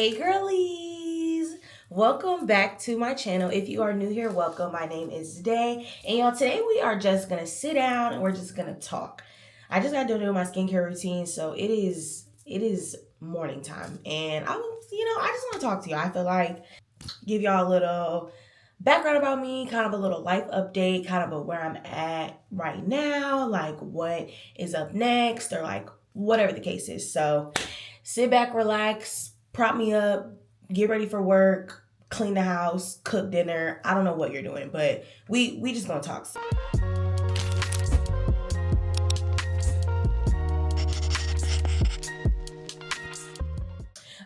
Hey girlies, welcome back to my channel. If you are new here, welcome. My name is Day, and y'all, today we are just gonna sit down and we're just gonna talk. I just got done doing my skincare routine, so it is morning time, and I just want to talk to you. I feel like give y'all a little background about me, kind of a little life update, kind of where I'm at right now, like what is up next, or like whatever the case is. So sit back, relax, prop me up, get ready for work, clean the house, cook dinner. I don't know what you're doing, but we just gonna talk.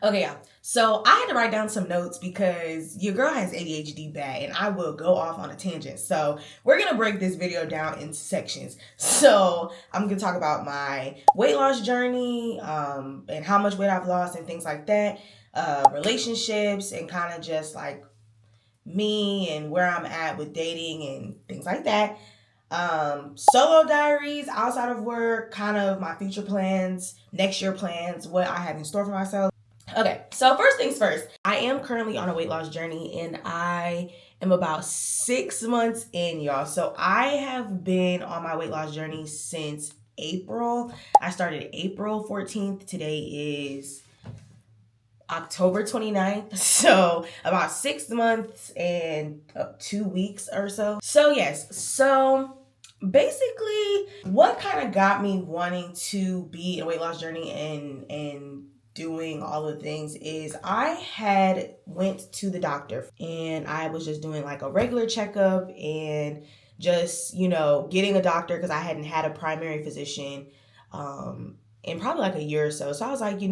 Okay, yeah. So I had to write down some notes because your girl has ADHD bad and I will go off on a tangent. So we're going to break this video down into sections. So I'm going to talk about my weight loss journey and how much weight I've lost and things like that. Relationships and kind of just like me and where I'm at with dating and things like that. Solo diaries outside of work, kind of my future plans, next year plans, what I have in store for myself. Okay, so first things first, I am currently on a weight loss journey and I am about 6 months in, y'all. So I have been on my weight loss journey since April. I started April 14th. Today is October 29th. So about 6 months and 2 weeks or so. So yes, so basically what kind of got me wanting to be in a weight loss journey and doing all the things is I had went to the doctor and I was just doing like a regular checkup and just, getting a doctor because I hadn't had a primary physician in probably like a year or so. So I was like,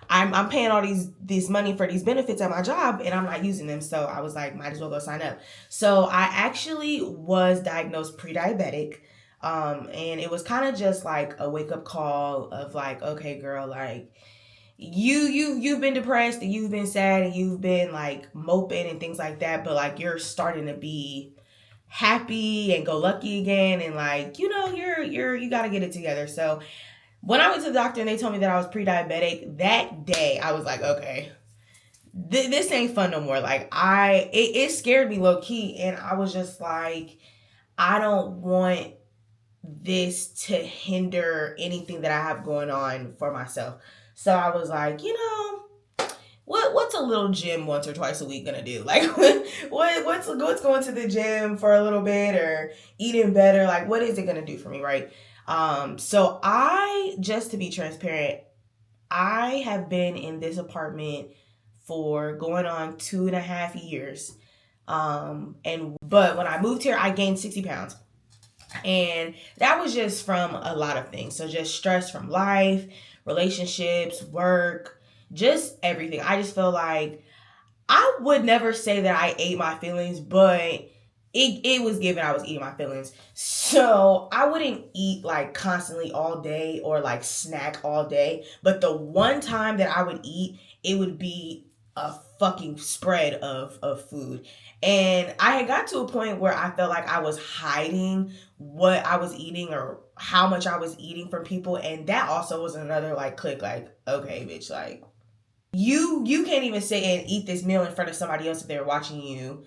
I'm paying all this money for these benefits at my job and I'm not using them. So I was like, might as well go sign up. So I actually was diagnosed pre-diabetic. And it was kind of just like a wake up call of like, okay, girl, like you've been depressed and you've been sad and you've been like moping and things like that, but like you're starting to be happy and go lucky again, and like you got to get it together. So when I went to the doctor and they told me that I was pre-diabetic, that day I was like, okay, this ain't fun no more. Like it scared me low key, and I was just like, I don't want this to hinder anything that I have going on for myself. So I was like, what's a little gym once or twice a week gonna do? Like, what's going to the gym for a little bit or eating better? Like, what is it gonna do for me, right? So just to be transparent, I have been in this apartment for going on 2.5 years. But when I moved here, I gained 60 pounds. And that was just from a lot of things. So just stress from life, relationships, work, just everything. I just feel like I would never say that I ate my feelings, but it was given I was eating my feelings. So I wouldn't eat like constantly all day or like snack all day. But the one time that I would eat, it would be a fucking spread of food. And I had got to a point where I felt like I was hiding what I was eating or how much I was eating from people. And that also was another like click, like, okay, bitch, like you can't even sit and eat this meal in front of somebody else if they're watching you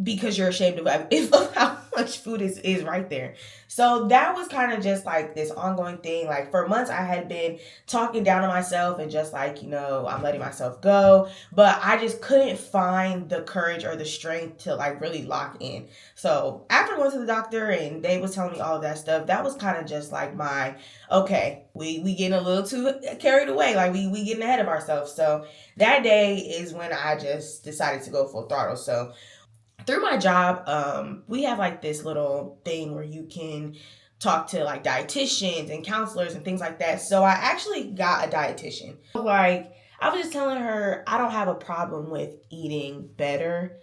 because you're ashamed of how much food is right there. So that was kind of just like this ongoing thing. Like for months I had been talking down on myself and just like, I'm letting myself go. But I just couldn't find the courage or the strength to like really lock in. So after going to the doctor and they was telling me all of that stuff, that was kind of just like my, okay, we getting a little too carried away. Like we getting ahead of ourselves. So that day is when I just decided to go full throttle. So through my job, we have like this little thing where you can talk to like dietitians and counselors and things like that. So I actually got a dietitian. Like I was just telling her I don't have a problem with eating better.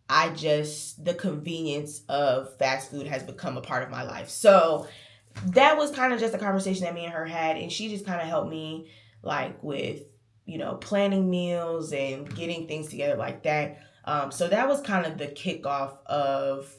The convenience of fast food has become a part of my life. So that was kind of just a conversation that me and her had, and she just kind of helped me like with planning meals and getting things together like that. So that was kind of the kickoff of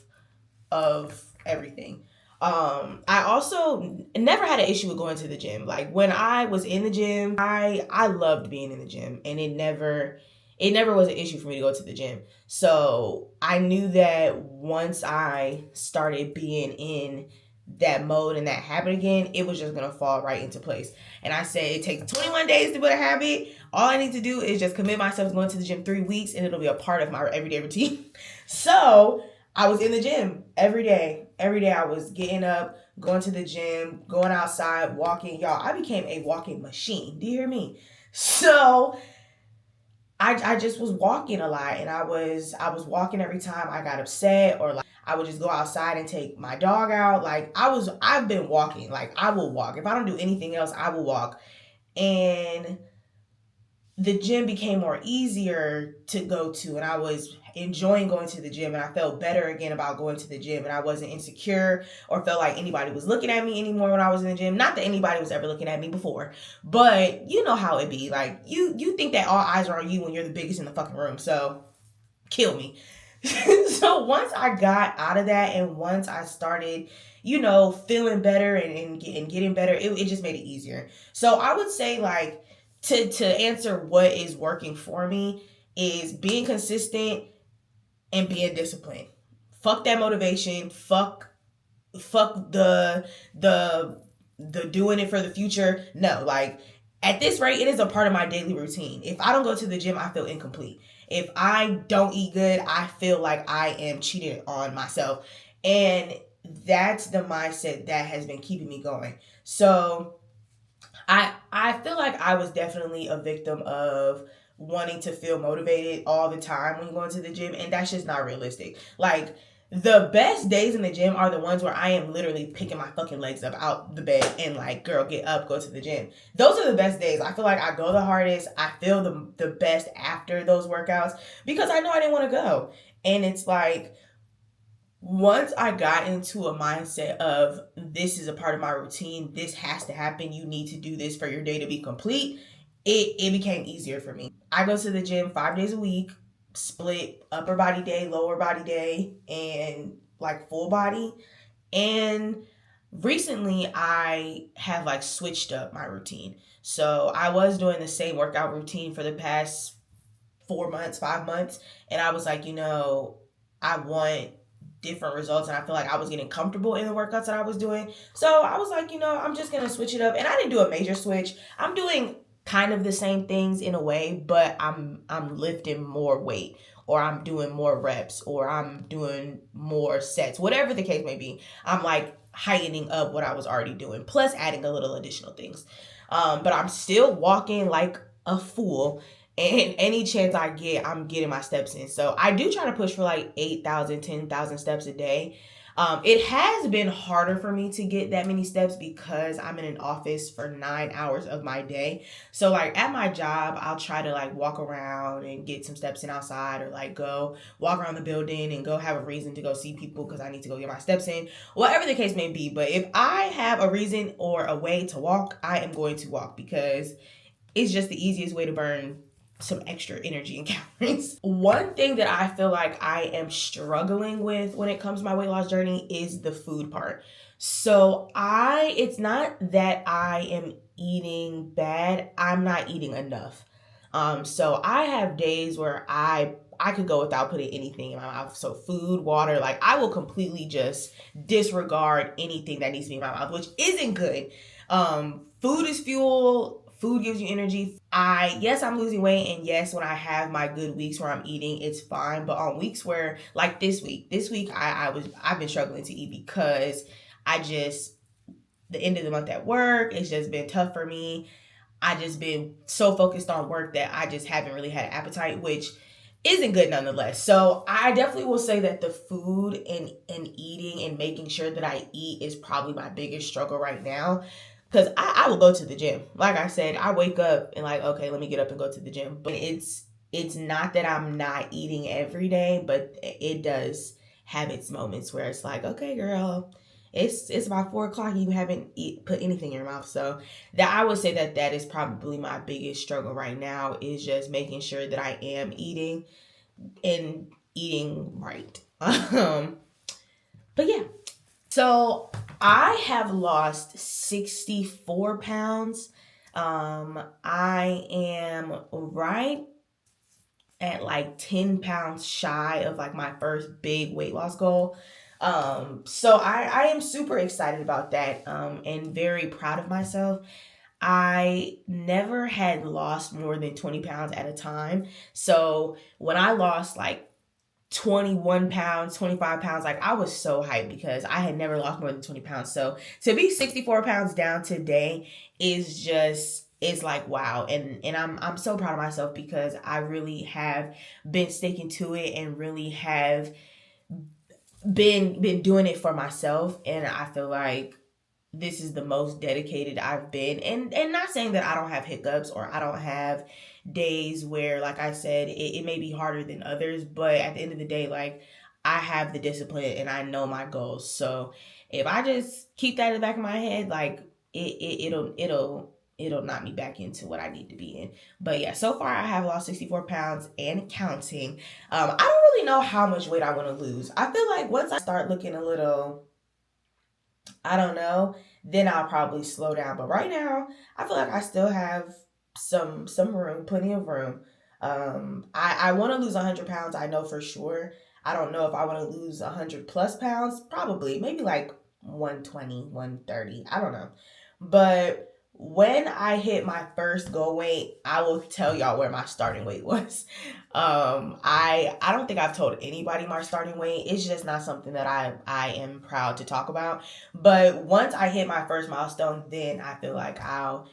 everything. I also never had an issue with going to the gym. Like when I was in the gym, I loved being in the gym, and it never was an issue for me to go to the gym. So I knew that once I started being in that mode and that habit again, it was just gonna fall right into place. And I said it takes 21 days to build a habit. All I need to do is just commit myself to going to the gym 3 weeks, and it'll be a part of my everyday routine. So I was in the gym every day. Every day I was getting up, going to the gym, going outside, walking. Y'all, I became a walking machine. Do you hear me? So I just was walking a lot, and I was walking every time I got upset, or like I would just go outside and take my dog out. Like I've been walking. Like I will walk. If I don't do anything else, I will walk. And the gym became more easier to go to, and I was enjoying going to the gym, and I felt better again about going to the gym, and I wasn't insecure or felt like anybody was looking at me anymore when I was in the gym. Not that anybody was ever looking at me before, but you know how it be. Like you think that all eyes are on you when you're the biggest in the fucking room. So kill me. So once I got out of that, and once I started, feeling better and getting better, it just made it easier. So I would say, like, to answer what is working for me is being consistent and being disciplined. Fuck that motivation. Fuck the doing it for the future. No, like at this rate, it is a part of my daily routine. If I don't go to the gym, I feel incomplete. If I don't eat good, I feel like I am cheating on myself. And that's the mindset that has been keeping me going. So I feel like I was definitely a victim of wanting to feel motivated all the time when going to the gym, and that's just not realistic. Like the best days in the gym are the ones where I am literally picking my fucking legs up out the bed and like, girl, get up, go to the gym. Those are the best days. I feel like I go the hardest. I feel the best after those workouts because I know I didn't want to go. And it's like once I got into a mindset of this is a part of my routine, this has to happen, you need to do this for your day to be complete, it became easier for me. I go to the gym 5 days a week, split upper body day, lower body day, and like full body. And recently I have like switched up my routine. So I was doing the same workout routine for the past 4 months, 5 months, and I was like, I want different results, and I feel like I was getting comfortable in the workouts that I was doing. So I was like, I'm just gonna switch it up. And I didn't do a major switch. I'm doing kind of the same things in a way, but I'm lifting more weight, or I'm doing more reps, or I'm doing more sets, whatever the case may be. I'm like heightening up what I was already doing, plus adding a little additional things. But I'm still walking like a fool, and any chance I get, I'm getting my steps in. So I do try to push for like 8,000, 10,000 steps a day. It has been harder for me to get that many steps because I'm in an office for 9 hours of my day. So like at my job, I'll try to like walk around and get some steps in outside, or like go walk around the building and go have a reason to go see people because I need to go get my steps in, whatever the case may be. But if I have a reason or a way to walk, I am going to walk because it's just the easiest way to burn some extra energy and calories. One thing that I feel like I am struggling with when it comes to my weight loss journey is the food part. So it's not that I am eating bad, I'm not eating enough. So I have days where I could go without putting anything in my mouth. So food, water, like I will completely just disregard anything that needs to be in my mouth, which isn't good. Food is fuel. Food gives you energy. Yes, I'm losing weight, and yes, when I have my good weeks where I'm eating, it's fine. But on weeks where, like this week, I've been struggling to eat because the end of the month at work, it's just been tough for me. I just been so focused on work that I just haven't really had an appetite, which isn't good nonetheless. So I definitely will say that the food and eating and making sure that I eat is probably my biggest struggle right now. Because I will go to the gym. Like I said, I wake up and like, okay, let me get up and go to the gym. But it's not that I'm not eating every day, but it does have its moments where it's like, okay, girl, it's about 4 o'clock and you haven't put anything in your mouth. So that I would say that is probably my biggest struggle right now, is just making sure that I am eating and eating right. But yeah. So I have lost 64 pounds. I am right at like 10 pounds shy of like my first big weight loss goal. So I am super excited about that, and very proud of myself. I never had lost more than 20 pounds at a time. So when I lost like 21 pounds, 25 pounds, like I was so hyped because I had never lost more than 20 pounds. So to be 64 pounds down today is just, is like wow. And I'm so proud of myself because I really have been sticking to it and really have been doing it for myself, and I feel like this is the most dedicated I've been. And not saying that I don't have hiccups or I don't have days where, like I said, it may be harder than others, but at the end of the day, like I have the discipline and I know my goals. So if I just keep that in the back of my head, like it'll knock me back into what I need to be in. But yeah, so far I have lost 64 pounds and counting. I don't really know how much weight I want to lose. I feel like once I start looking a little, I don't know, then I'll probably slow down. But right now, I feel like I still have some room, plenty of room. I want to lose 100 pounds. I know for sure. I don't know if I want to lose 100 plus pounds. Probably, maybe like 120, 130. I don't know. But when I hit my first goal weight, I will tell y'all where my starting weight was. I don't think I've told anybody my starting weight. It's just not something that I am proud to talk about. But once I hit my first milestone, then I feel like I'll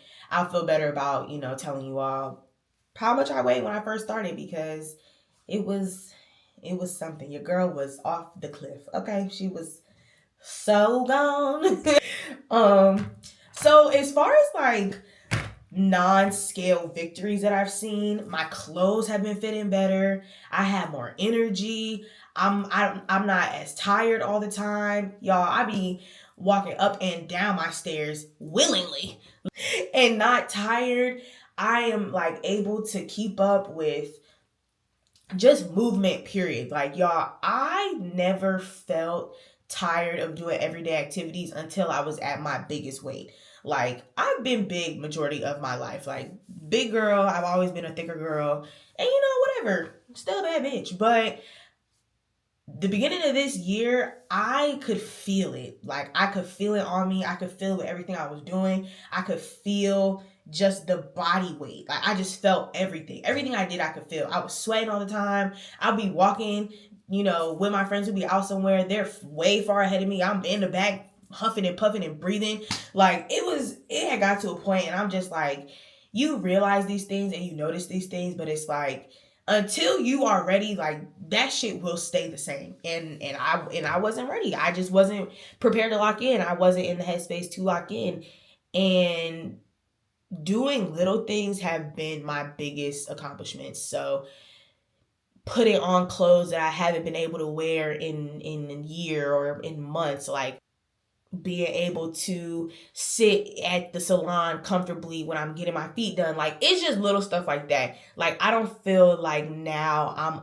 feel better about, you know, telling you all how much I weighed when I first started, because it was something. Your girl was off the cliff. Okay, she was so gone. um so as far as like non-scale victories that I've seen, my clothes have been fitting better. I have more energy. I'm not as tired all the time. Y'all, I be walking up and down my stairs willingly and not tired. I am like able to keep up with just movement, period. Like y'all, I never felt tired of doing everyday activities until I was at my biggest weight. Like I've been big majority of my life, like big girl. I've always been a thicker girl, and you know, whatever, still a bad bitch. But the beginning of this year, I could feel it. Like I could feel it on me. I could feel it with everything I was doing. I could feel just the body weight. Like I just felt everything. Everything I did, I could feel. I was sweating all the time. I'll be walking, you know, with my friends who be out somewhere. They're way far ahead of me. I'm in the back huffing and puffing and breathing. Like it had got to a point, and I'm just like, you realize these things and you notice these things, but it's like until you are ready, like that shit will stay the same. And I wasn't ready. I just wasn't prepared to lock in. I wasn't in the headspace to lock in. And doing little things have been my biggest accomplishments. So putting on clothes that I haven't been able to wear in a year or in months, like being able to sit at the salon comfortably when I'm getting my feet done. Like it's just little stuff like that. Like I don't feel like now I'm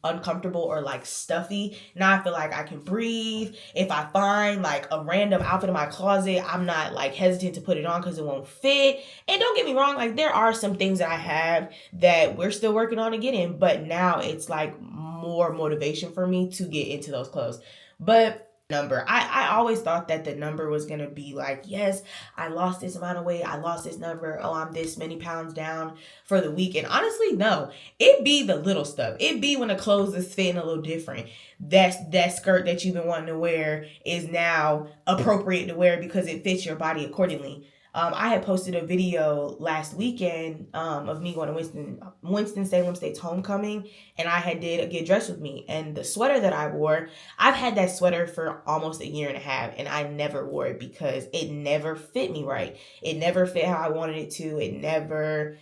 uncomfortable or like stuffy. Now I feel like I can breathe. If I find like a random outfit in my closet, I'm not like hesitant to put it on because it won't fit. And don't get me wrong, like there are some things that I have that we're still working on to get in, but now it's like more motivation for me to get into those clothes. But number, I always thought that the number was gonna be like, yes, I lost this amount of weight, I lost this number, oh, I'm this many pounds down for the week. And honestly, no, it be the little stuff. It be when the clothes is fitting a little different. That skirt that you've been wanting to wear is now appropriate to wear because it fits your body accordingly. I had posted a video last weekend of me going to Winston-Salem State's homecoming, and I had did a Get Dressed With Me. And the sweater that I wore, I've had that sweater for almost a year and a half, and I never wore it because it never fit me right. It never fit how I wanted it to. It never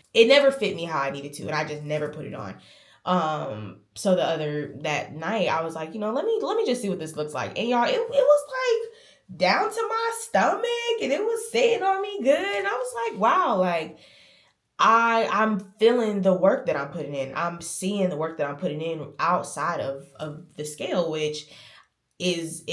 fit me how I needed to, and I just never put it on. So that night I was like, you know, let me just see what this looks like. And y'all, it was like down to my stomach, and it was sitting on me good. And I was like, wow, like I'm feeling the work that I'm putting in. I'm seeing the work that I'm putting in outside of the scale, which is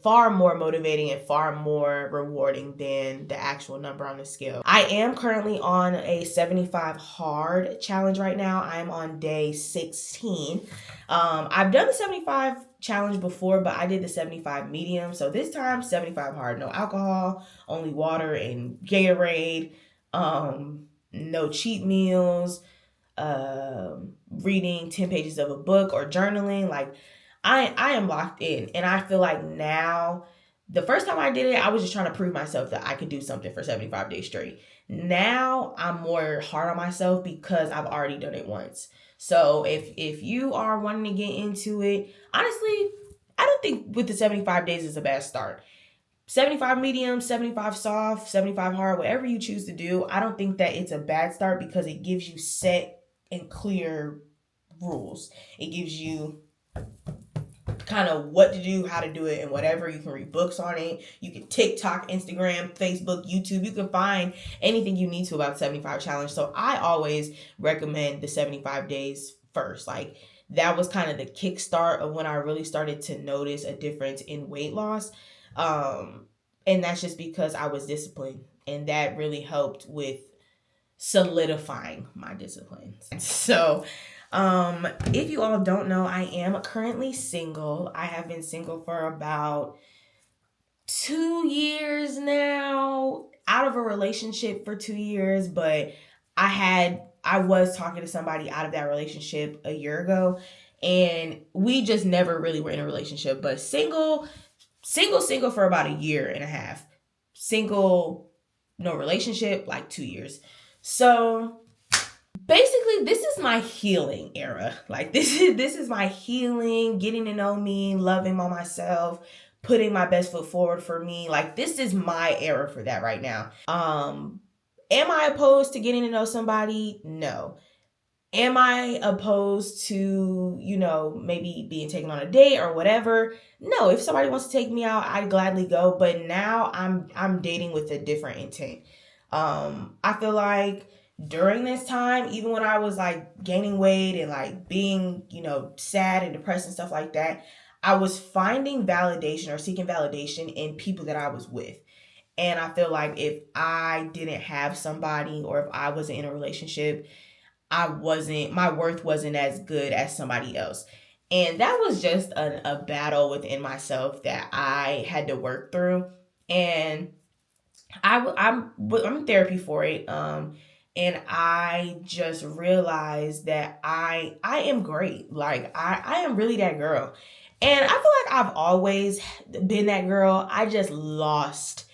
far more motivating and far more rewarding than the actual number on the scale. I am currently on a 75 hard challenge right now. I'm on day 16. I've done the 75 challenge before, but I did the 75 medium. So this time 75 hard, no alcohol, only water and Gatorade, no cheat meals, reading 10 pages of a book or journaling. Like I am locked in, and I feel like now, the first time I did it, I was just trying to prove myself that I could do something for 75 days straight. Now I'm more hard on myself because I've already done it once. So if you are wanting to get into it, honestly, I don't think with the 75 days is a bad start. 75 medium, 75 soft, 75 hard, whatever you choose to do, I don't think that it's a bad start because it gives you set and clear rules. It gives you kind of what to do, how to do it, and whatever. You can read books on it. You can TikTok, Instagram, Facebook, YouTube. You can find anything you need to about the 75 challenge. So I always recommend the 75 days first. Like that was kind of the kickstart of when I really started to notice a difference in weight loss. And that's just because I was disciplined, and that really helped with solidifying my discipline. So if you all don't know, I am currently single. I have been single for about 2 years now, out of a relationship for 2 years, but I was talking to somebody out of that relationship a year ago, and we just never really were in a relationship. But single for about a year and a half. Single, no relationship, like 2 years. So basically, this is my healing era. Like this is my healing, getting to know me, loving on myself, putting my best foot forward for me. Like this is my era for that right now. Am I opposed to getting to know somebody? No. Am I opposed to, maybe being taken on a date or whatever? No. If somebody wants to take me out, I'd gladly go. But now I'm dating with a different intent. I feel like during this time, even when I was like gaining weight and like being, sad and depressed and stuff like that, I was finding validation or seeking validation in people that I was with. And I feel like if I didn't have somebody, or if I wasn't in a relationship, my worth wasn't as good as somebody else. And that was just a battle within myself that I had to work through. And I'm in therapy for it. And I just realized that I am great. Like I am really that girl. And I feel like I've always been that girl. I just lost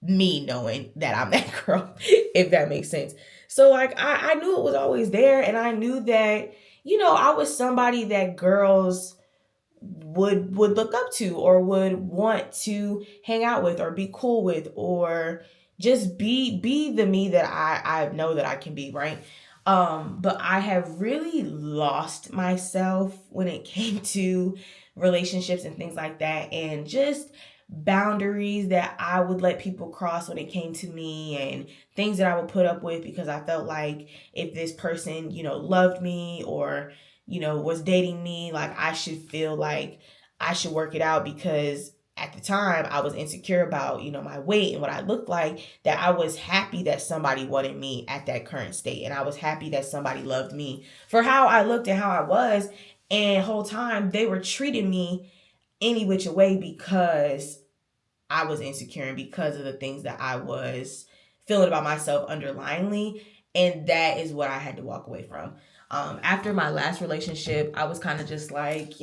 me knowing that I'm that girl, if that makes sense. So like I knew it was always there, and I knew that, I was somebody that girls would look up to, or would want to hang out with, or be cool with, or just be the me that I know that I can be, right? But I have really lost myself when it came to relationships and things like that, and just boundaries that I would let people cross when it came to me, and things that I would put up with because I felt like if this person, loved me, or, was dating me, like I should feel like I should work it out, because at the time I was insecure about, my weight and what I looked like, that I was happy that somebody wanted me at that current state. And I was happy that somebody loved me for how I looked and how I was. And the whole time they were treating me any which way because I was insecure and because of the things that I was feeling about myself underlyingly. And that is what I had to walk away from. After my last relationship, I was kind of just like,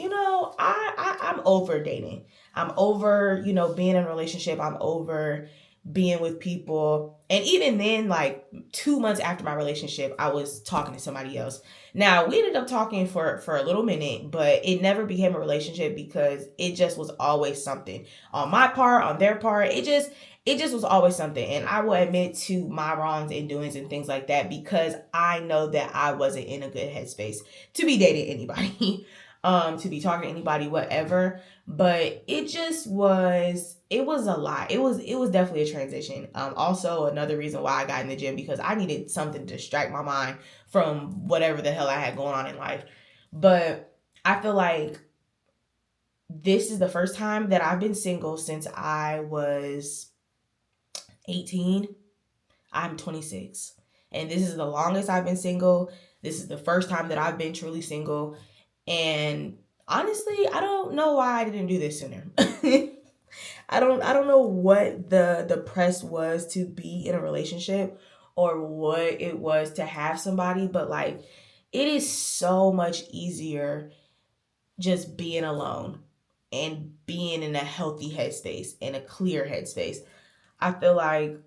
I'm over dating. I'm over, being in a relationship. I'm over being with people. And even then, like 2 months after my relationship, I was talking to somebody else. Now, we ended up talking for a little minute, but it never became a relationship because it just was always something on my part, on their part. It just was always something. And I will admit to my wrongs and doings and things like that, because I know that I wasn't in a good headspace to be dating anybody, to be talking to anybody, whatever. But it was a lot. It was definitely a transition. Also another reason why I got in the gym, because I needed something to distract my mind from whatever the hell I had going on in life. But I feel like this is the first time that I've been single since I was 18. I'm 26. And this is the longest I've been single. This is the first time that I've been truly single. And honestly, I don't know why I didn't do this sooner. I don't know what the press was to be in a relationship or what it was to have somebody, but like it is so much easier just being alone and being in a healthy headspace, in a clear headspace. I feel like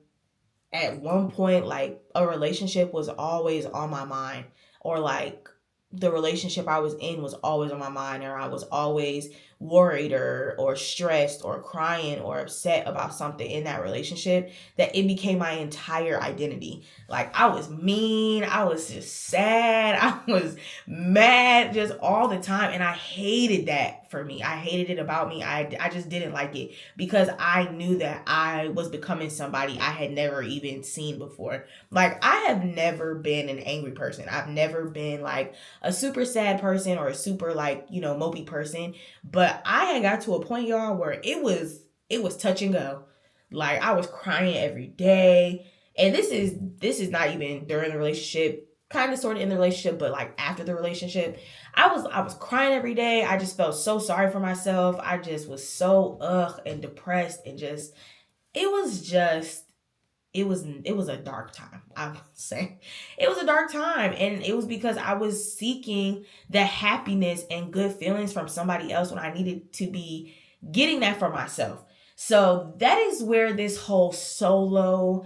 at one point, like a relationship was always on my mind, or like the relationship I was in was always on my mind, or I was always worried or stressed or crying or upset about something in that relationship, that it became my entire identity. Like I was mean, I was just sad, I was mad just all the time, and I hated that for me. I hated it about me. I just didn't like it because I knew that I was becoming somebody I had never even seen before. Like I have never been an angry person. I've never been like a super sad person or a super like, mopey person. But I had got to a point, y'all, where it was touch and go. Like I was crying every day. And this is not even during the relationship, kind of sort of in the relationship, but like after the relationship. I was crying every day. I just felt so sorry for myself. I just was so and depressed, and just it was just it was a dark time. I would say it was a dark time, and it was because I was seeking the happiness and good feelings from somebody else when I needed to be getting that for myself. So that is where this whole solo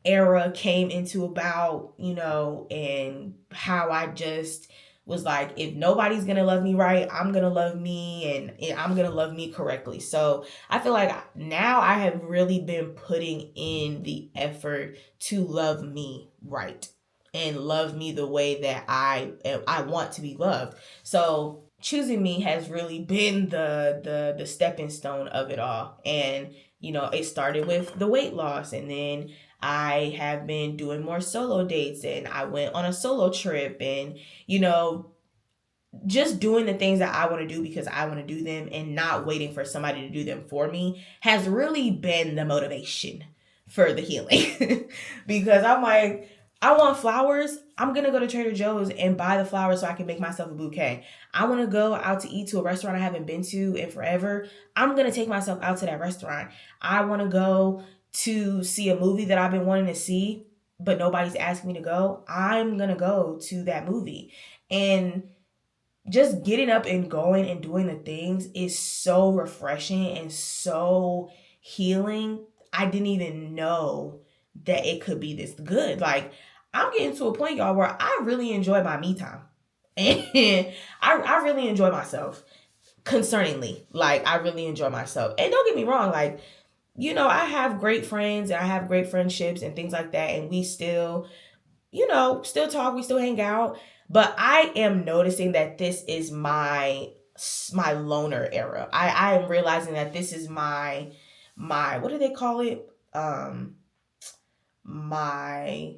era came into about, and how I just was like, if nobody's gonna love me right, I'm gonna love me, and I'm gonna love me correctly. So I feel like now I have really been putting in the effort to love me right and love me the way that I want to be loved. So choosing me has really been the stepping stone of it all. And it started with the weight loss, and then I have been doing more solo dates, and I went on a solo trip, and just doing the things that I want to do because I want to do them and not waiting for somebody to do them for me has really been the motivation for the healing. Because I'm like, I want flowers. I'm going to go to Trader Joe's and buy the flowers so I can make myself a bouquet. I want to go out to eat to a restaurant I haven't been to in forever. I'm going to take myself out to that restaurant. I want to go to see a movie that I've been wanting to see, but nobody's asking me to go. I'm going to go to that movie. And just getting up and going and doing the things is so refreshing and so healing. I didn't even know that it could be this good. Like, I'm getting to a point, y'all, where I really enjoy my me time. And I really enjoy myself concerningly. Like, I really enjoy myself. And don't get me wrong, like, I have great friends and I have great friendships and things like that. And we still, still talk, we still hang out. But I am noticing that this is my loner era. I am realizing that this is my what do they call it? My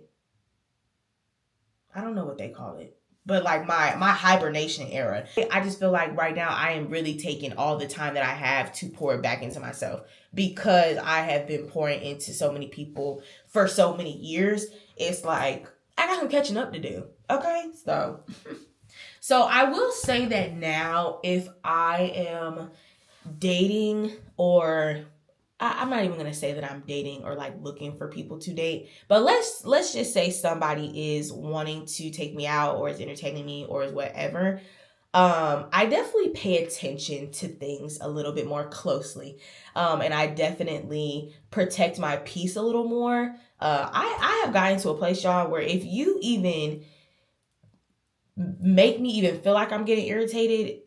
I don't know what they call it. But like my hibernation era. I just feel like right now I am really taking all the time that I have to pour it back into myself, because I have been pouring into so many people for so many years. It's like I got some catching up to do. Okay? So I will say that now, if I am dating, or I'm not even gonna say that I'm dating or like looking for people to date, but let's just say somebody is wanting to take me out or is entertaining me or is whatever. I definitely pay attention to things a little bit more closely, and I definitely protect my peace a little more. I have gotten to a place, y'all, where if you even make me even feel like I'm getting irritated,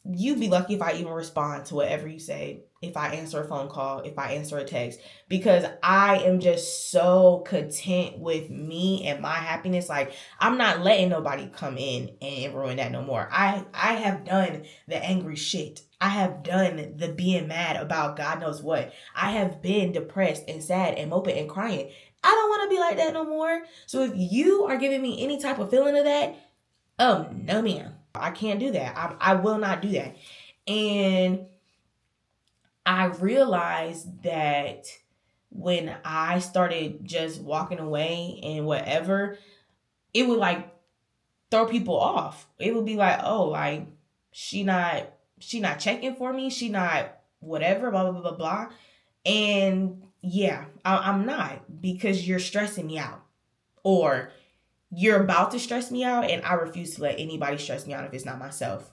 you'd be lucky if I even respond to whatever you say, if I answer a phone call, if I answer a text, because I am just so content with me and my happiness. Like, I'm not letting nobody come in and ruin that no more. I have done the angry shit. I have done the being mad about God knows what. I have been depressed and sad and moping and crying. I don't want to be like that no more. So if you are giving me any type of feeling of that, no ma'am, I can't do that. I will not do that. And I realized that when I started just walking away and whatever, it would like throw people off. It would be like, oh, like she not checking for me, she not whatever, blah blah blah blah blah. And yeah, I'm not, because you're stressing me out, or you're about to stress me out, and I refuse to let anybody stress me out if it's not myself.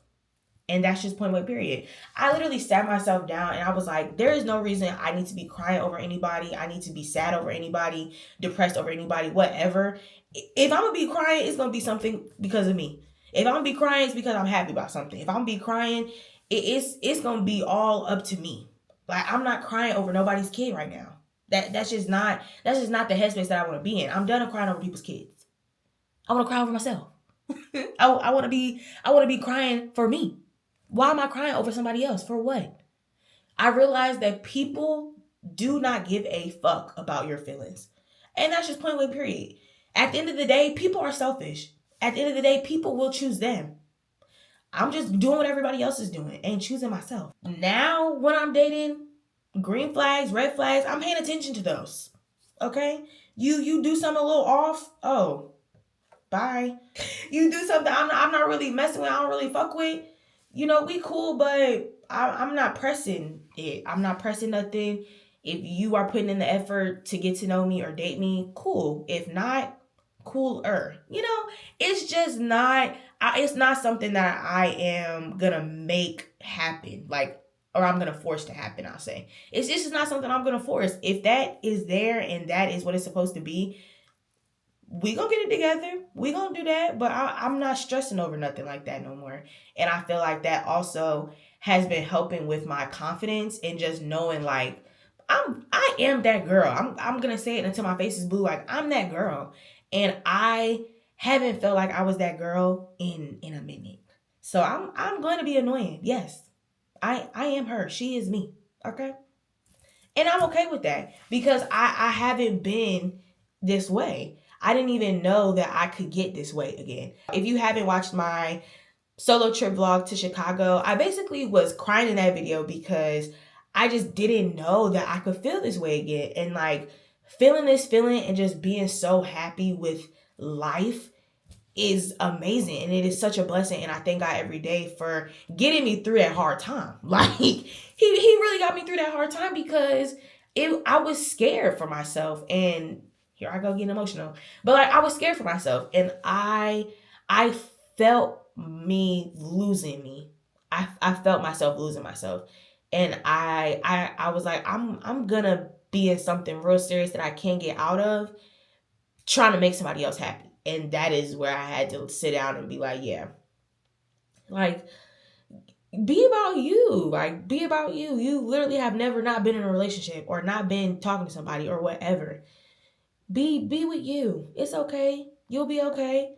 And that's just point blank, period. I literally sat myself down and I was like, there is no reason I need to be crying over anybody. I need to be sad over anybody, depressed over anybody, whatever. If I'm going to be crying, it's going to be something because of me. If I'm going to be crying, it's because I'm happy about something. If I'm going to be crying, it's going to be all up to me. Like, I'm not crying over nobody's kid right now. That's just not the headspace that I want to be in. I'm done with crying over people's kids. I want to cry over myself. I want to be crying for me. Why am I crying over somebody else? For what? I realized that people do not give a fuck about your feelings. And that's just point blank, period. At the end of the day, people are selfish. At the end of the day, people will choose them. I'm just doing what everybody else is doing and choosing myself. Now, when I'm dating, green flags, red flags, I'm paying attention to those. Okay? You do something a little off, oh, bye. You do something I'm not really messing with, I don't really fuck with, you know, we cool, but I'm not pressing it. I'm not pressing nothing. If you are putting in the effort to get to know me or date me, cool. If not, cooler. You know, it's just not, it's not something that I am gonna make happen. Like, or I'm gonna force to happen, I'll say. It's just not something I'm gonna force. If that is there and that is what it's supposed to be, we gonna get it together. We gonna do that. But I'm not stressing over nothing like that no more. And I feel like that also has been helping with my confidence and just knowing like I am that girl. I'm gonna say it until my face is blue. Like, I'm that girl. And I haven't felt like I was that girl in a minute. So I'm going to be annoying. Yes. I am her. She is me. Okay? And I'm okay with that because I haven't been this way. I didn't even know that I could get this way again. If you haven't watched my solo trip vlog to Chicago, I basically was crying in that video because I just didn't know that I could feel this way again. And like feeling this feeling and just being so happy with life is amazing, and it is such a blessing. And I thank God every day for getting me through that hard time. Like he really got me through that hard time because I was scared for myself. And here I go getting emotional, but like I was scared for myself, and I felt me losing me. I felt myself losing myself, and I was like, I'm gonna be in something real serious that I can't get out of, trying to make somebody else happy. And that is where I had to sit down and be like, yeah, like, be about you. Like, be about you. You literally have never not been in a relationship or not been talking to somebody or whatever. Be with you. It's okay. You'll be okay.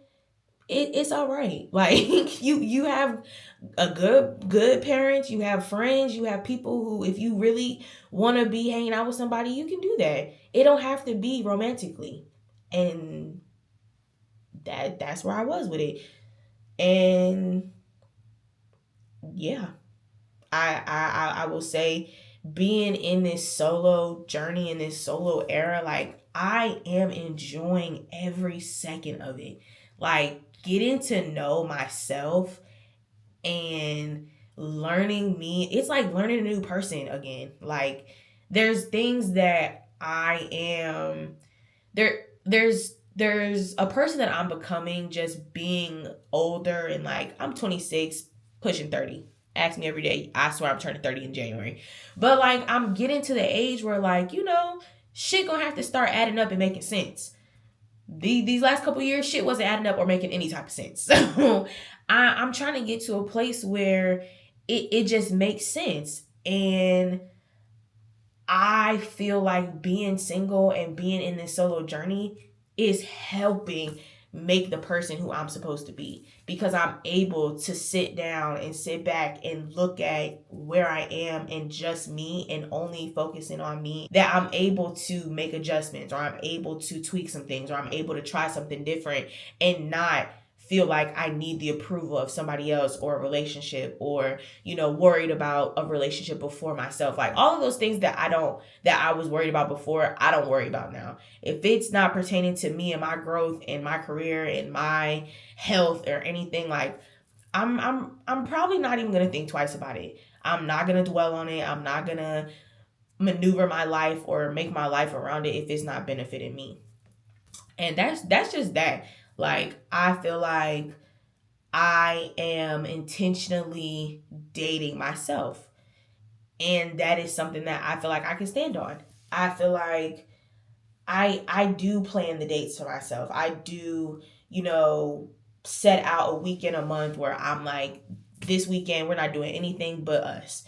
It's all right. Like, you have a good parents, you have friends, you have people who, if you really want to be hanging out with somebody, you can do that. It don't have to be romantically. And that's where I was with it. And yeah, I will say, being in this solo journey, in this solo era, like, I am enjoying every second of it. Like, getting to know myself and learning me, it's like learning a new person again. Like, there's things that I am there's a person that I'm becoming, just being older, and like, I'm 26 pushing 30. Ask me every day. I swear I'm turning 30 in January. But like, I'm getting to the age where, like, you know, shit gonna have to start adding up and making sense. These last couple years, shit wasn't adding up or making any type of sense. So I'm trying to get to a place where it just makes sense. And I feel like being single and being in this solo journey is helping make the person who I'm supposed to be, because I'm able to sit down and sit back and look at where I am and just me, and only focusing on me, that I'm able to make adjustments, or I'm able to tweak some things, or I'm able to try something different and not feel like I need the approval of somebody else or a relationship, or, worried about a relationship before myself. Like all of those things that I was worried about before, I don't worry about now. If it's not pertaining to me and my growth and my career and my health or anything, like I'm probably not even going to think twice about it. I'm not going to dwell on it. I'm not going to maneuver my life or make my life around it if it's not benefiting me. And that's just that. Like, I feel like I am intentionally dating myself. And that is something that I feel like I can stand on. I feel like I do plan the dates for myself. I do, set out a weekend a month where I'm like, this weekend we're not doing anything but us.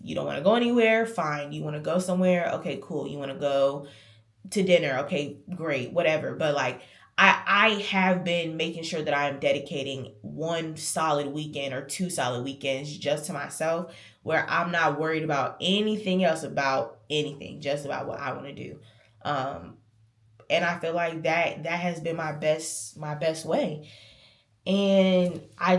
You don't want to go anywhere? Fine. You want to go somewhere? Okay, cool. You want to go to dinner? Okay, great. Whatever. But like, I have been making sure that I am dedicating one solid weekend or 2 solid weekends just to myself, where I'm not worried about anything else, about anything, just about what I want to do. And I feel like that has been my best way. And I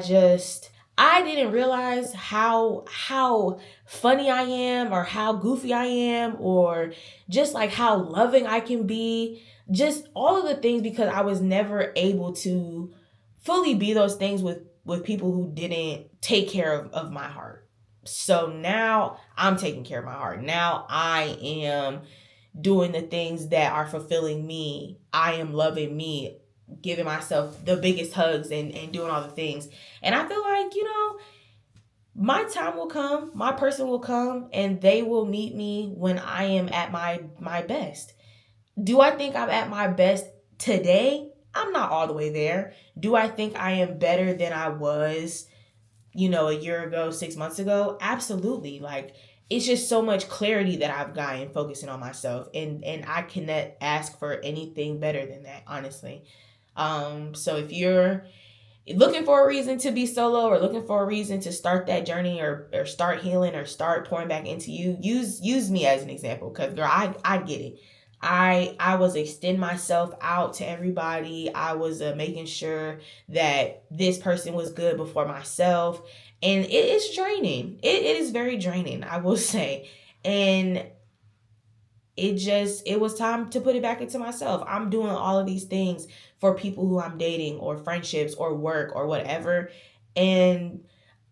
didn't realize how funny I am, or how goofy I am, or just like how loving I can be. Just all of the things, because I was never able to fully be those things with people who didn't take care of my heart. So now I'm taking care of my heart. Now I am doing the things that are fulfilling me. I am loving me, giving myself the biggest hugs and doing all the things. And I feel like, my time will come, my person will come, and they will meet me when I am at my best. Do I think I'm at my best today? I'm not all the way there. Do I think I am better than I was, a year ago, 6 months ago? Absolutely. Like, it's just so much clarity that I've gotten focusing on myself, and I cannot ask for anything better than that, honestly. So if you're looking for a reason to be solo, or looking for a reason to start that journey, or start healing, or start pouring back into you, use me as an example, because girl, I get it. I was extending myself out to everybody. I was making sure that this person was good before myself. And it is draining. It is very draining, I will say. And it was time to put it back into myself. I'm doing all of these things for people who I'm dating, or friendships, or work, or whatever. And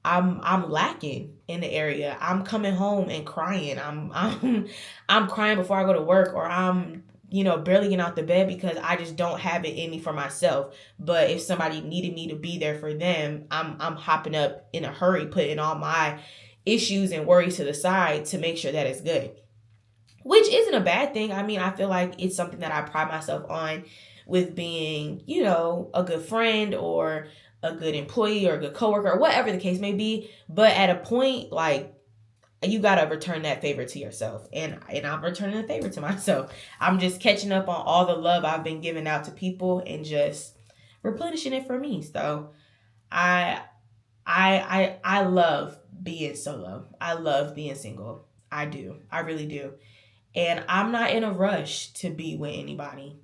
I'm lacking in the area. I'm coming home and crying. I'm crying before I go to work, or I'm barely getting out the bed because I just don't have it in me for myself. But if somebody needed me to be there for them, I'm hopping up in a hurry, putting all my issues and worries to the side to make sure that it's good. Which isn't a bad thing. I mean, I feel like it's something that I pride myself on, with being, a good friend, or a good employee, or a good coworker, or whatever the case may be. But at a point, like, you gotta return that favor to yourself, and I'm returning the favor to myself. I'm just catching up on all the love I've been giving out to people, and just replenishing it for me. So I love being solo. I love being single. I do. I really do. And I'm not in a rush to be with anybody.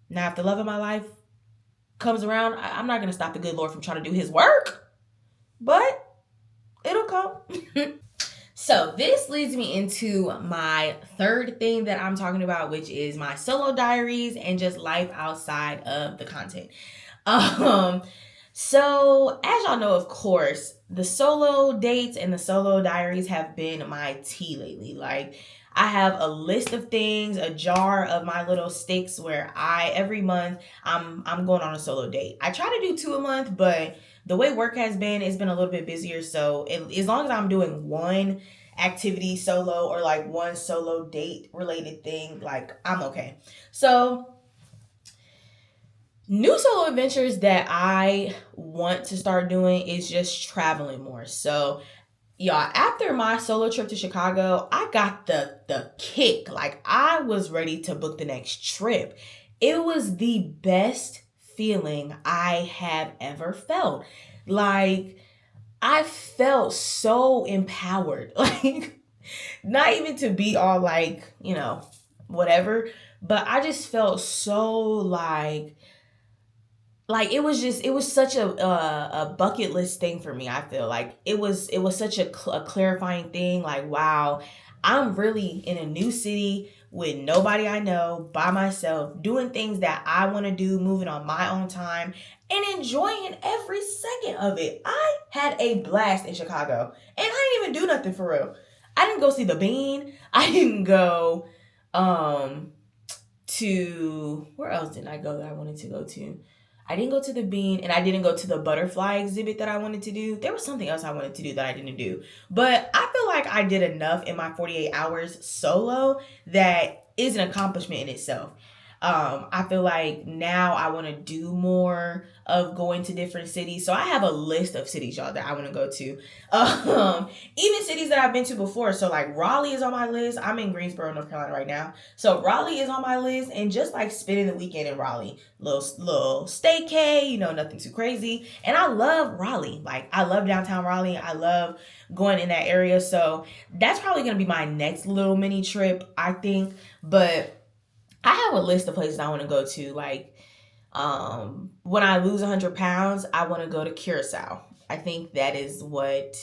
Now, if the love of my life comes around, I'm not going to stop the good Lord from trying to do his work. But it'll come. So this leads me into my third thing that I'm talking about, which is my solo diaries and just life outside of the content. So as y'all know, of course, the solo dates and the solo diaries have been my tea lately. Like, I have a list of things, a jar of my little sticks, where every month I'm going on a solo date. I try to do 2 a month, but the way work has been, it's been a little bit busier. So as long as I'm doing one activity solo, or like one solo date related thing, like, I'm okay. So new solo adventures that I want to start doing is just traveling more. So y'all, after my solo trip to Chicago, I got the kick. Like, I was ready to book the next trip. It was the best feeling I have ever felt. Like, I felt so empowered. Like, not even to be all like, whatever, but I just felt so like like it was such a bucket list thing for me. I feel like it was such a clarifying thing. Like, wow, I'm really in a new city with nobody I know, by myself, doing things that I want to do, moving on my own time, and enjoying every second of it. I had a blast in Chicago, and I didn't even do nothing for real. I didn't go see the Bean. I didn't go to, where else didn't I go that I wanted to go to? I didn't go to the Bean, and I didn't go to the butterfly exhibit that I wanted to do. There was something else I wanted to do that I didn't do. But I feel like I did enough in my 48 hours solo that is an accomplishment in itself. I feel like now I want to do more of going to different cities. So I have a list of cities, y'all, that I want to go to. Even cities that I've been to before. So like Raleigh is on my list. I'm in Greensboro, North Carolina right now. So Raleigh is on my list, and just like spending the weekend in Raleigh, little staycay, nothing too crazy. And I love Raleigh. Like I love downtown Raleigh. I love going in that area. So that's probably going to be my next little mini trip, I think. But I have a list of places I want to go to. Like, when I lose 100 pounds, I want to go to Curacao. I think that is what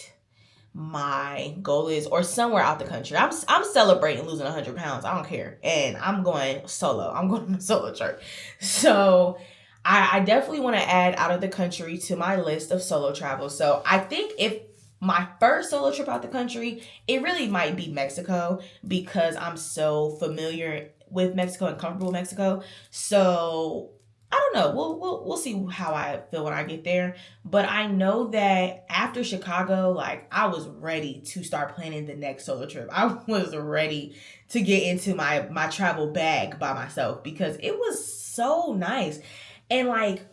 my goal is, or somewhere out the country. I'm celebrating losing 100 pounds. I don't care. And I'm going solo. I'm going on a solo trip. So I definitely want to add out of the country to my list of solo travel. So I think if my first solo trip out the country, it really might be Mexico, because I'm so familiar with Mexico and comfortable with Mexico. So I don't know. We'll see how I feel when I get there. But I know that after Chicago, like I was ready to start planning the next solo trip. I was ready to get into my travel bag by myself, because it was so nice. And like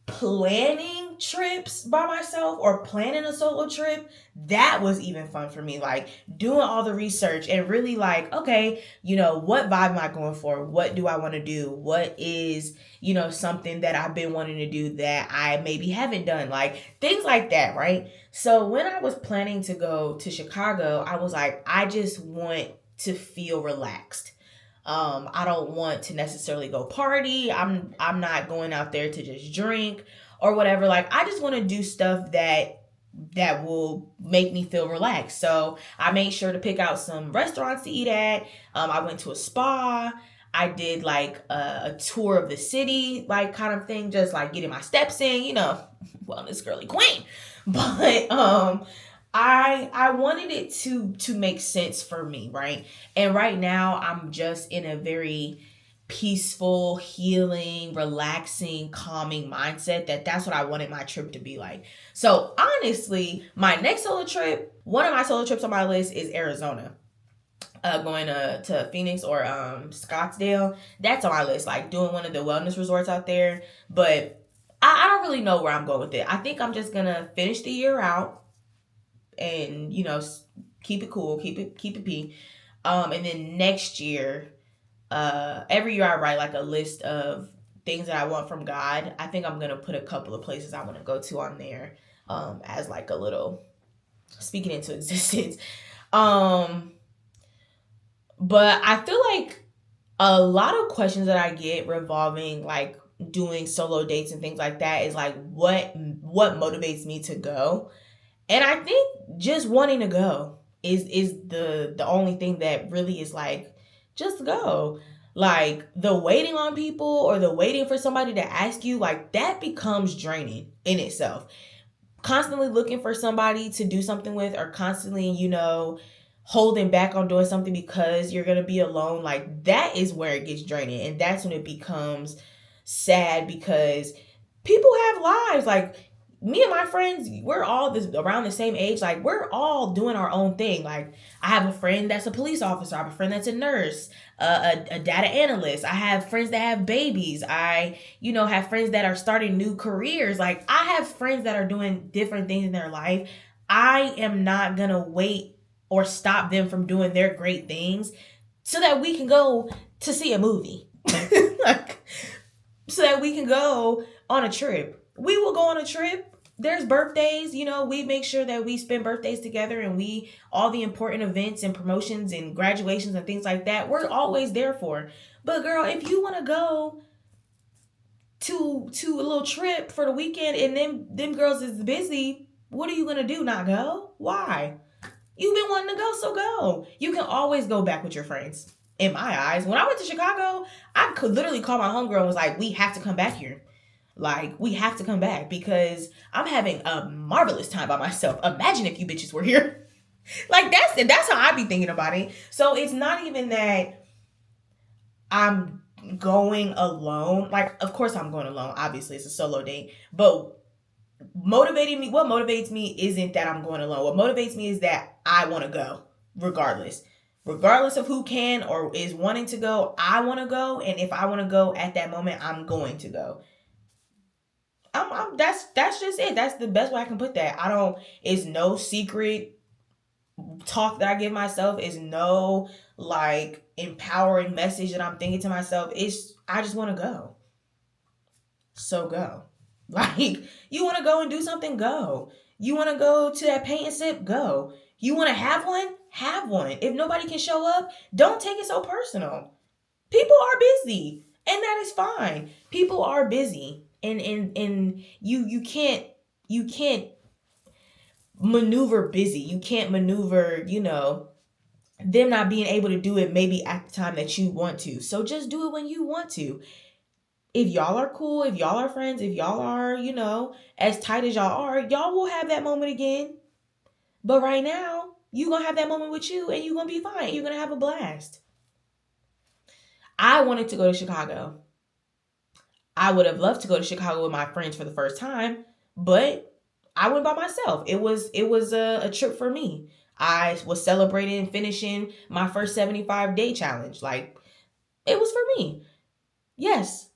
planning trips by myself or planning a solo trip, that was even fun for me. Like doing all the research and really like, okay, what vibe am I going for? What do I want to do? What is, something that I've been wanting to do that I maybe haven't done? Like things like that, right? So when I was planning to go to Chicago, I was like, I just want to feel relaxed. I don't want to necessarily go party. I'm not going out there to just drink or whatever. Like I just want to do stuff that will make me feel relaxed. So I made sure to pick out some restaurants to eat at. I went to a spa. I did like a tour of the city, like kind of thing, just like getting my steps in, wellness girly queen. But I wanted it to make sense for me, right? And right now I'm just in a very peaceful, healing, relaxing, calming mindset that's what I wanted my trip to be like. So honestly, my next solo trip, one of my solo trips on my list is Arizona. Going to Phoenix or Scottsdale. That's on my list, like doing one of the wellness resorts out there. But I don't really know where I'm going with it. I think I'm just gonna finish the year out and keep it cool, keep it P. And then next year, every year I write like a list of things that I want from God. I think I'm gonna put a couple of places I want to go to on there, as like a little speaking into existence. But I feel like a lot of questions that I get revolving like doing solo dates and things like that is like what motivates me to go. And I think just wanting to go is the only thing that really is like, just go. Like the waiting on people or the waiting for somebody to ask you, like that becomes draining in itself. Constantly looking for somebody to do something with, or constantly, holding back on doing something because you're going to be alone, like that is where it gets draining. And that's when it becomes sad, because people have lives. Like me and my friends, we're all around the same age. Like we're all doing our own thing. Like I have a friend that's a police officer. I have a friend that's a nurse, a data analyst. I have friends that have babies. I, have friends that are starting new careers. Like I have friends that are doing different things in their life. I am not going to wait or stop them from doing their great things so that we can go to see a movie. Like, so that we can go on a trip. We will go on a trip. There's birthdays, we make sure that we spend birthdays together, and all the important events and promotions and graduations and things like that, we're always there for. But girl, if you want to go to a little trip for the weekend and them girls is busy, what are you gonna do? Not go? Why? You've been wanting to go, so go. You can always go back with your friends. In my eyes, when I went to Chicago, I could literally call my homegirl and was like, we have to come back here. Like, we have to come back because I'm having a marvelous time by myself. Imagine if you bitches were here. Like, that's how I be thinking about it. So it's not even that I'm going alone. Like, of course I'm going alone. Obviously, it's a solo date. But what motivates me isn't that I'm going alone. What motivates me is that I want to go regardless. Regardless of who can or is wanting to go, I want to go. And if I want to go at that moment, I'm going to go. That's just it. That's the best way I can put that. It's no secret talk that I give myself. It's no like empowering message that I'm thinking to myself. I just want to go. So go. Like, you want to go and do something? Go. You want to go to that paint and sip? Go. You want to have one? Have one. If nobody can show up, don't take it so personal. People are busy, and that is fine. People are busy, and you can't maneuver busy. You can't maneuver, them not being able to do it maybe at the time that you want to. So just do it when you want to. If y'all are cool, if y'all are friends, if y'all are, as tight as y'all are, y'all will have that moment again. But right now, you're going to have that moment with you and you're going to be fine. You're going to have a blast. I wanted to go to Chicago. I would have loved to go to Chicago with my friends for the first time, but I went by myself. It was a trip for me. I was celebrating finishing my first 75-day challenge. Like, it was for me. Yes,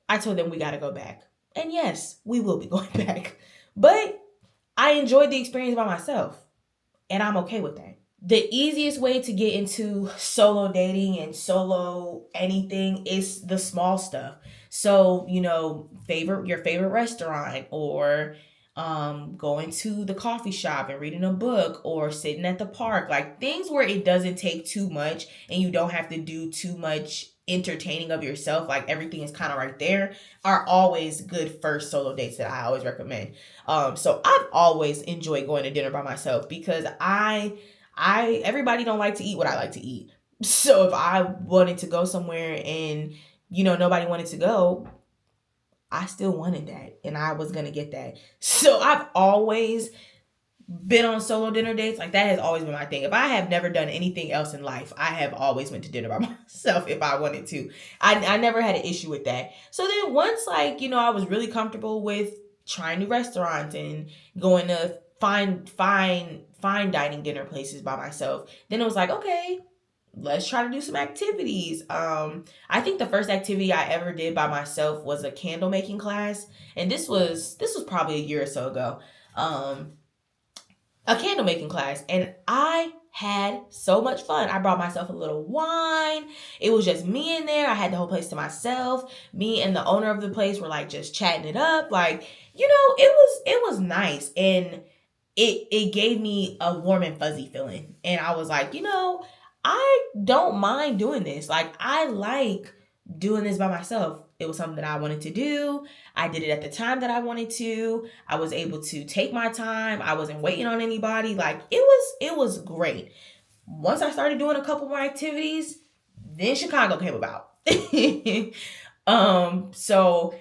I told them we got to go back. And yes, we will be going back. But I enjoyed the experience by myself. And I'm okay with that. The easiest way to get into solo dating and solo anything is the small stuff. So, your favorite restaurant, or going to the coffee shop and reading a book, or sitting at the park, like things where it doesn't take too much and you don't have to do too much entertaining of yourself, like everything is kind of right there, are always good first solo dates that I always recommend. So I've always enjoyed going to dinner by myself because everybody don't like to eat what I like to eat. So if I wanted to go somewhere and nobody wanted to go, I still wanted that and I was gonna get that. So I've always been on solo dinner dates. Like, that has always been my thing. If I have never done anything else in life, I have always went to dinner by myself if I wanted to. I never had an issue with that. So then once I was really comfortable with trying new restaurants and going to fine dining dinner places by myself, then it was like, okay, let's try to do some activities. I think the first activity I ever did by myself was a candle making class. And this was probably a year or so ago. A candle making class, and I had so much fun. I brought myself a little wine. It was just me in there. I had the whole place to myself. Me and the owner of the place were like just chatting it up. Like, it was nice, and it gave me a warm and fuzzy feeling. And I was like, I don't mind doing this. Like, I like doing this by myself. It was something that I wanted to do. I did it at the time that I wanted to. I was able to take my time. I wasn't waiting on anybody. Like, it was great. Once I started doing a couple more activities, then Chicago came about. So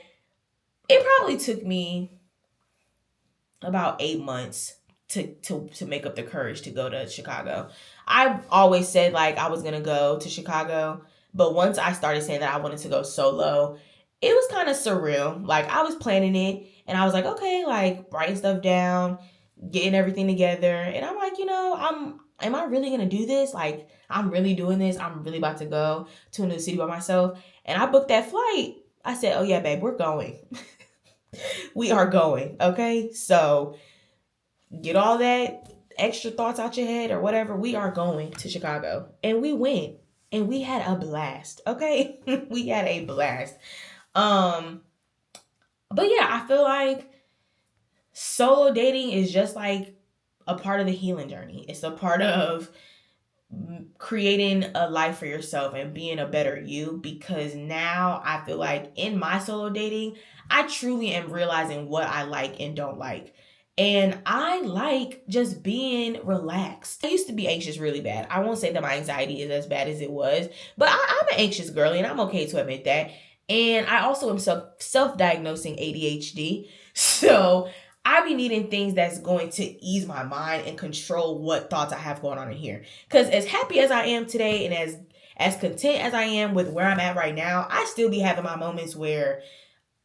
it probably took me about 8 months to make up the courage to go to Chicago. I've always said like I was gonna go to Chicago, but once I started saying that I wanted to go solo, it was kind of surreal. Like, I was planning it and I was like, okay, like writing stuff down, getting everything together. And I'm like, am I really going to do this? Like, I'm really doing this. I'm really about to go to a new city by myself. And I booked that flight. I said, oh yeah, babe, we're going. We are going. Okay. So get all that extra thoughts out your head or whatever. We are going to Chicago, and we went. And we had a blast, okay? We had a blast. But yeah, I feel like solo dating is just like a part of the healing journey. It's a part of creating a life for yourself and being a better you, because now I feel like in my solo dating, I truly am realizing what I like and don't like. And I like just being relaxed. I used to be anxious really bad. I won't say that my anxiety is as bad as it was, but I'm an anxious girly and I'm okay to admit that. And I also am self-diagnosing ADHD. So I be needing things that's going to ease my mind and control what thoughts I have going on in here. Because as happy as I am today and as content as I am with where I'm at right now, I still be having my moments where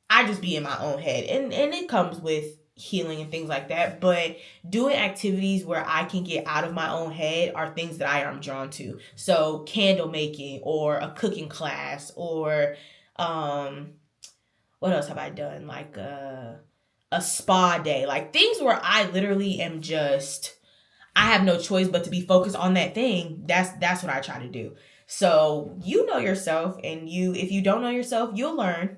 I just be in my own head. And it comes with healing and things like that. But doing activities where I can get out of my own head are things that I am drawn to. So candle making or a cooking class or what else have I done? Like a spa day, like things where I literally am just, I have no choice but to be focused on that thing. That's what I try to do. So you know yourself, and if you don't know yourself, you'll learn.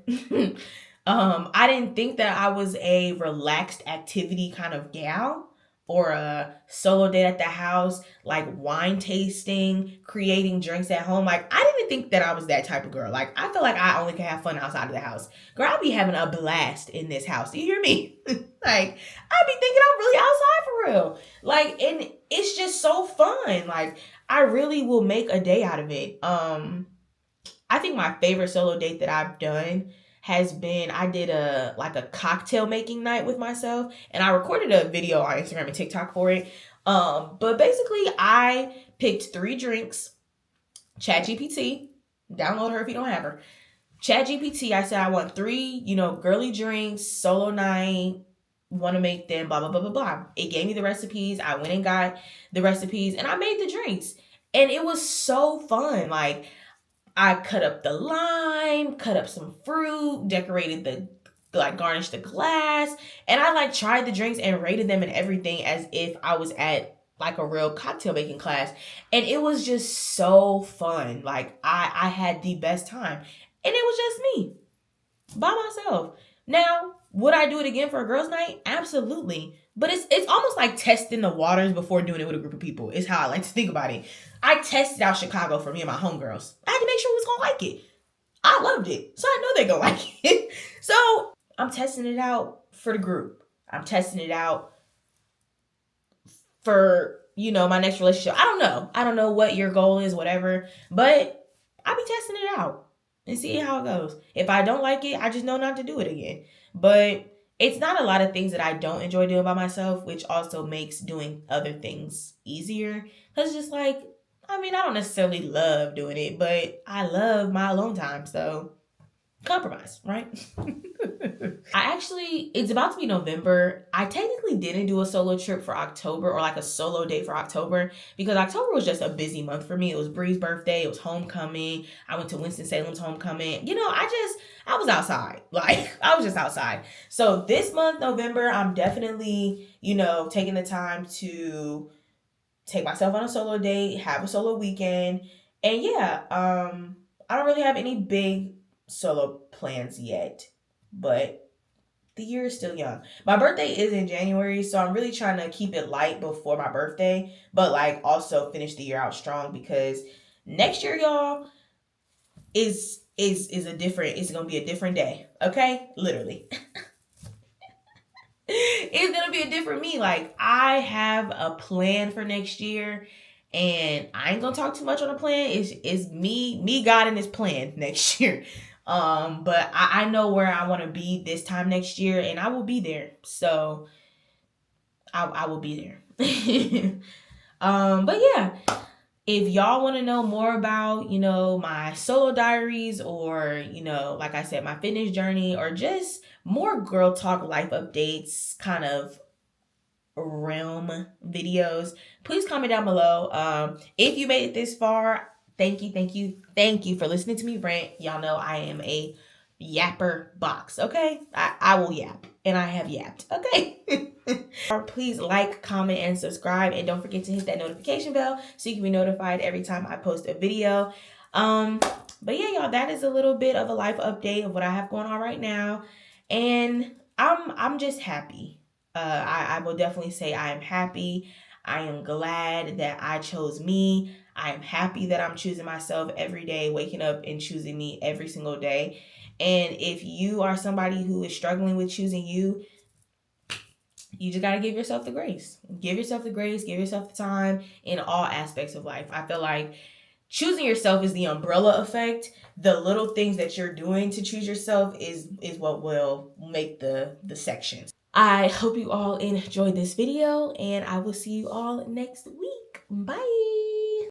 I didn't think that I was a relaxed activity kind of gal, or a solo date at the house, like wine tasting, creating drinks at home. Like, I didn't think that I was that type of girl. Like, I feel like I only can have fun outside of the house. Girl, I be having a blast in this house. Do you hear me? Like, I be thinking I'm really outside for real. Like, and it's just so fun. Like, I really will make a day out of it. I think my favorite solo date that I've done has been, I did a cocktail making night with myself, and I recorded a video on Instagram and TikTok for it. But basically I picked 3 drinks. ChatGPT, download her if you don't have her. ChatGPT, I said I want 3, girly drinks, solo night, want to make them, blah, blah, blah, blah, blah. It gave me the recipes. I went and got the recipes and I made the drinks. And it was so fun. Like, I cut up the lime, cut up some fruit, decorated garnished the glass. And I tried the drinks and rated them and everything as if I was at like a real cocktail making class. And it was just so fun. Like, I had the best time. And it was just me by myself. Now, would I do it again for a girls' night? Absolutely. But it's almost like testing the waters before doing it with a group of people, is how I like to think about it. I tested out Chicago for me and my homegirls. I had to make sure we was gonna like it. I loved it, so I know they're gonna like it. So I'm testing it out for the group. I'm testing it out for, my next relationship. I don't know what your goal is, whatever. But I'll be testing it out and seeing how it goes. If I don't like it, I just know not to do it again. But it's not a lot of things that I don't enjoy doing by myself, which also makes doing other things easier. Because just like, I don't necessarily love doing it, but I love my alone time. So compromise, right? It's about to be November. I technically didn't do a solo trip for October, or like a solo date for October, because October was just a busy month for me. It was Bree's birthday. It was homecoming. I went to Winston-Salem's homecoming. I was outside. Like, I was just outside. So this month, November, I'm definitely, taking the time to take myself on a solo date, have a solo weekend. And yeah, I don't really have any big solo plans yet, but the year is still young. My birthday is in January, so I'm really trying to keep it light before my birthday, but also finish the year out strong, because next year, y'all, is it's gonna be a different day. Okay? Literally. It's gonna be a different me. Like, I have a plan for next year, and I ain't gonna talk too much on the plan. It's me, God, and His plan next year. But I know where I want to be this time next year, and I will be there. So I will be there. But yeah, if y'all want to know more about, my solo diaries, or, like I said, my fitness journey, or just more girl talk life updates kind of realm videos, please comment down below. If you made it this far, thank you for listening to me rant. Y'all know I am a yapper box, okay? I will yap, and I have yapped, okay? Please like, comment, and subscribe, and don't forget to hit that notification bell so you can be notified every time I post a video. But yeah, y'all, that is a little bit of a life update of what I have going on right now, and I'm just happy. I will definitely say I am happy. I am glad that I chose me. I am happy that I'm choosing myself every day, waking up and choosing me every single day. And if you are somebody who is struggling with choosing you, you just got to give yourself the grace. Give yourself the grace, give yourself the time in all aspects of life. I feel like choosing yourself is the umbrella effect. The little things that you're doing to choose yourself is what will make the sections. I hope you all enjoyed this video, and I will see you all next week. Bye.